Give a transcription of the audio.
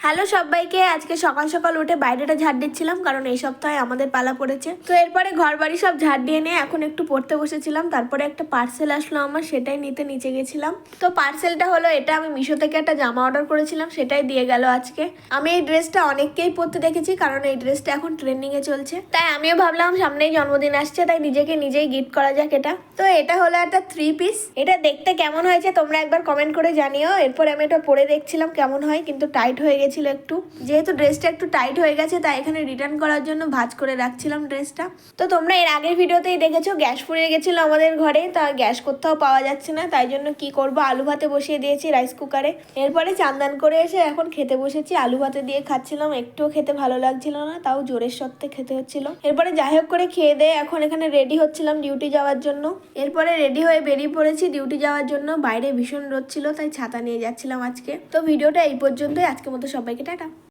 Hello সবাইকে, আজকে সকাল সকাল উঠে বাইরেটা ঝাড় দিচ্ছিলাম কারণ এই সপ্তাহে আমাদের পালা পড়েছে। তো এরপরে ঘর বাড়ি সব ঝাড় দিয়ে নিয়ে এখন একটু পড়তে বসেছিলাম। তারপরে একটা পার্সেল আসলো আমার, সেটাই নিতে নিচে গেছিলাম। তো পার্সেলটা হলো এটা, আমি মিশো থেকে একটা জামা অর্ডার করেছিলাম, সেটাই দিয়ে গেল আজকে। আমি এই ড্রেসটা অনেককেই পরতে দেখেছি কারণ এই ড্রেসটা এখন ট্রেন্ডিংয়ে চলছে, তাই আমিও ভাবলাম সামনেই জন্মদিন আসছে, তাই নিজেকে নিজেই গিফট করা যাক এটা। তো এটা হলো একটা 3 পিস। এটা দেখতে কেমন হয়েছে তোমরা একবার কমেন্ট করে জানিও। এরপর আমি এটা পরে দেখছিলাম কেমন হয়, কিন্তু টাইট হয়ে গেছিল একটু। যেহেতু ড্রেসটা একটু টাইট হয়ে গেছে তাই এখানে রিটার্ন করার জন্য ভাঁজ করে রাখছিলাম ড্রেসটা। তো তোমরা এর আগের ভিডিওতেই দেখেছো গ্যাস ফুরিয়ে গেছিলো আমাদের ঘরে, তা গ্যাস কোথাও পাওয়া যাচ্ছে না, তাই জন্য কি করব, আলু ভাতে বসিয়ে দিয়েছি রাইস কুকারে। এরপরে চান্দান করে এসে এখন খেতে বসেছি, আলু ভাতে দিয়ে খাচ্ছিলাম। একটুও খেতে ভালো লাগছিল না, তাও জোরের সত্ত্বে খেতে হচ্ছিল। এরপরে যাই হোক করে খেয়ে দিয়ে এখন এখানে রেডি হচ্ছিলাম ডিউটি যাওয়ার জন্য। এরপরে রেডি হয়ে বেরিয়ে পড়েছি ডিউটি যাওয়ার জন্য। বাইরে ভীষণ রোদ ছিল তাই ছাতা নিয়ে যাচ্ছিলাম আজকে। তো ভিডিওটা এই পর্যন্তই, আজকের মতো সবাইকে টাটা।